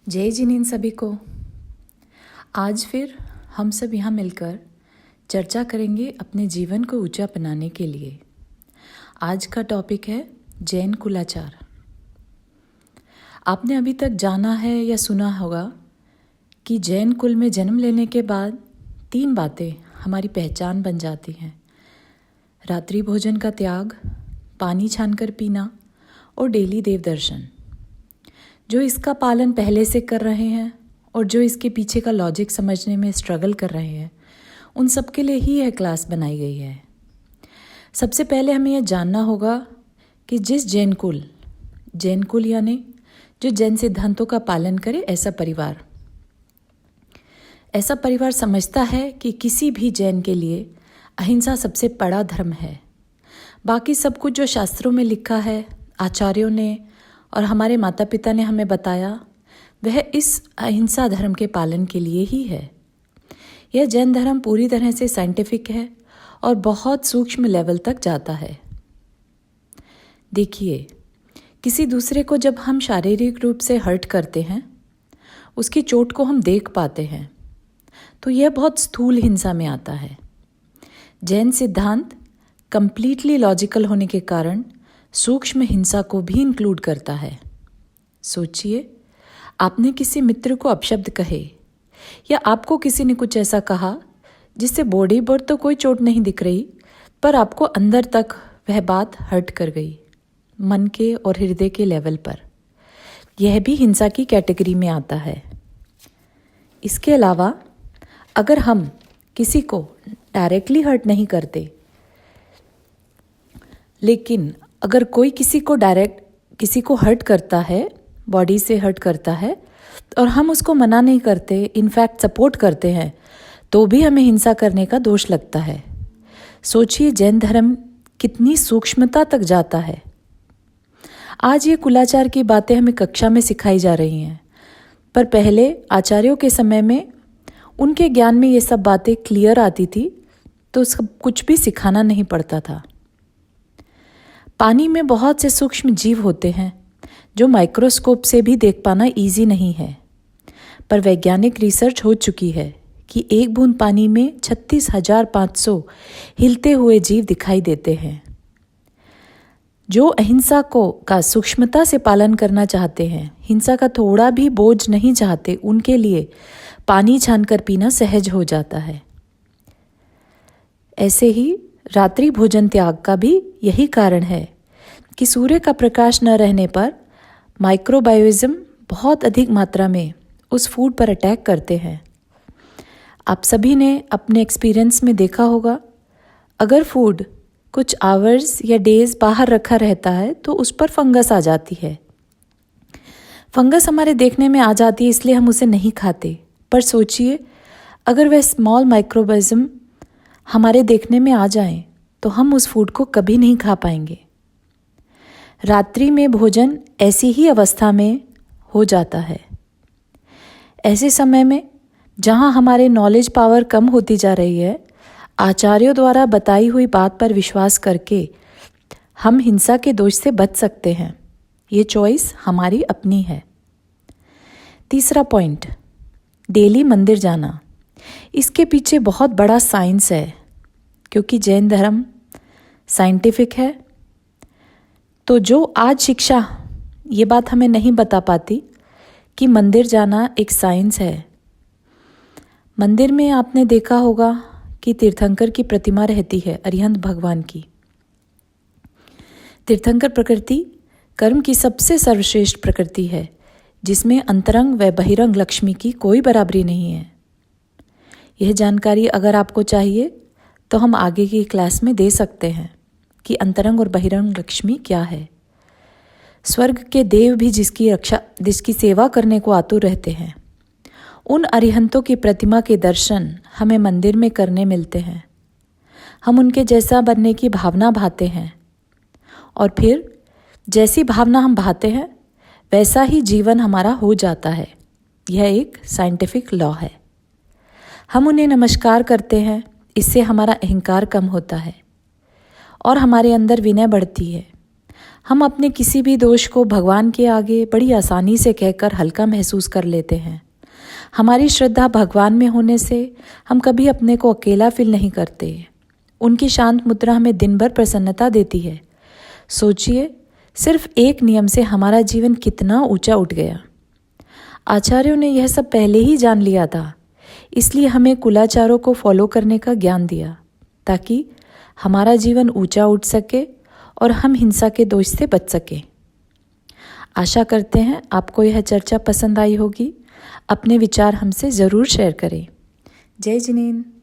जय जिनेन सभी को। आज फिर हम सब यहाँ मिलकर चर्चा करेंगे अपने जीवन को ऊंचा बनाने के लिए। आज का टॉपिक है जैन कुलाचार। आपने अभी तक जाना है या सुना होगा कि जैन कुल में जन्म लेने के बाद 3 बातें हमारी पहचान बन जाती हैं: रात्रि भोजन का त्याग, पानी छानकर पीना और डेली देव दर्शन। जो इसका पालन पहले से कर रहे हैं और जो इसके पीछे का लॉजिक समझने में स्ट्रगल कर रहे हैं, उन सब के लिए ही यह क्लास बनाई गई है। सबसे पहले हमें यह जानना होगा कि जिस जैन कुल यानी जो जैन सिद्धांतों का पालन करे, ऐसा परिवार समझता है कि किसी भी जैन के लिए अहिंसा सबसे बड़ा धर्म है। बाकी सब कुछ जो शास्त्रों में लिखा है, आचार्यों ने और हमारे माता पिता ने हमें बताया, वह इस अहिंसा धर्म के पालन के लिए ही है। यह जैन धर्म पूरी तरह से साइंटिफिक है और बहुत सूक्ष्म लेवल तक जाता है। देखिए, किसी दूसरे को जब हम शारीरिक रूप से हर्ट करते हैं, उसकी चोट को हम देख पाते हैं, तो यह बहुत स्थूल हिंसा में आता है। जैन सिद्धांत कंप्लीटली लॉजिकल होने के कारण सूक्ष्म हिंसा को भी इंक्लूड करता है। सोचिए, आपने किसी मित्र को अपशब्द कहे या आपको किसी ने कुछ ऐसा कहा जिससे बॉडी पर तो कोई चोट नहीं दिख रही, पर आपको अंदर तक वह बात हर्ट कर गई, मन के और हृदय के लेवल पर। यह भी हिंसा की कैटेगरी में आता है। इसके अलावा अगर हम किसी को डायरेक्टली हर्ट नहीं करते, लेकिन अगर कोई किसी को हर्ट करता है, बॉडी से हर्ट करता है, और हम उसको मना नहीं करते, इनफैक्ट सपोर्ट करते हैं, तो भी हमें हिंसा करने का दोष लगता है। सोचिए जैन धर्म कितनी सूक्ष्मता तक जाता है। आज ये कुलाचार की बातें हमें कक्षा में सिखाई जा रही हैं, पर पहले आचार्यों के समय में उनके ज्ञान में ये सब बातें क्लियर आती थी, तो सब कुछ भी सिखाना नहीं पड़ता था। पानी में बहुत से सूक्ष्म जीव होते हैं जो माइक्रोस्कोप से भी देख पाना इजी नहीं है, पर वैज्ञानिक रिसर्च हो चुकी है कि एक बूंद पानी में 36,500 हिलते हुए जीव दिखाई देते हैं। जो अहिंसा का सूक्ष्मता से पालन करना चाहते हैं, हिंसा का थोड़ा भी बोझ नहीं चाहते, उनके लिए पानी छानकर पीना सहज हो जाता है। ऐसे ही रात्रि भोजन त्याग का भी यही कारण है कि सूर्य का प्रकाश न रहने पर माइक्रोबायोइज्म बहुत अधिक मात्रा में उस फूड पर अटैक करते हैं। आप सभी ने अपने एक्सपीरियंस में देखा होगा, अगर फूड कुछ आवर्स या डेज बाहर रखा रहता है तो उस पर फंगस आ जाती है। फंगस हमारे देखने में आ जाती है, इसलिए हम उसे नहीं खाते। पर सोचिए, अगर वह स्मॉल माइक्रोबायोइज्म हमारे देखने में आ जाएं, तो हम उस फूड को कभी नहीं खा पाएंगे। रात्रि में भोजन ऐसी ही अवस्था में हो जाता है। ऐसे समय में जहाँ हमारे नॉलेज पावर कम होती जा रही है, आचार्यों द्वारा बताई हुई बात पर विश्वास करके हम हिंसा के दोष से बच सकते हैं। ये चॉइस हमारी अपनी है। तीसरा पॉइंट, डेली मंदिर जाना। इसके पीछे बहुत बड़ा साइंस है, क्योंकि जैन धर्म साइंटिफिक है। तो जो आज शिक्षा ये बात हमें नहीं बता पाती कि मंदिर जाना एक साइंस है। मंदिर में आपने देखा होगा कि तीर्थंकर की प्रतिमा रहती है, अरिहंत भगवान की। तीर्थंकर प्रकृति कर्म की सबसे सर्वश्रेष्ठ प्रकृति है, जिसमें अंतरंग व बहिरंग लक्ष्मी की कोई बराबरी नहीं है। यह जानकारी अगर आपको चाहिए तो हम आगे की क्लास में दे सकते हैं कि अंतरंग और बहिरंग लक्ष्मी क्या है। स्वर्ग के देव भी जिसकी सेवा करने को आतुर रहते हैं, उन अरिहंतों की प्रतिमा के दर्शन हमें मंदिर में करने मिलते हैं। हम उनके जैसा बनने की भावना भाते हैं, और फिर जैसी भावना हम भाते हैं वैसा ही जीवन हमारा हो जाता है। यह एक साइंटिफिक लॉ है। हम उन्हें नमस्कार करते हैं, इससे हमारा अहंकार कम होता है और हमारे अंदर विनय बढ़ती है। हम अपने किसी भी दोष को भगवान के आगे बड़ी आसानी से कहकर हल्का महसूस कर लेते हैं। हमारी श्रद्धा भगवान में होने से हम कभी अपने को अकेला फील नहीं करते। उनकी शांत मुद्रा हमें दिन भर प्रसन्नता देती है। सोचिए, सिर्फ एक नियम से हमारा जीवन कितना ऊंचा उठ गया। आचार्यों ने यह सब पहले ही जान लिया था, इसलिए हमें कुलाचारों को फॉलो करने का ज्ञान दिया, ताकि हमारा जीवन ऊंचा उठ सके और हम हिंसा के दोष से बच सके। आशा करते हैं आपको यह चर्चा पसंद आई होगी। अपने विचार हमसे ज़रूर शेयर करें। जय जिनेंद्र।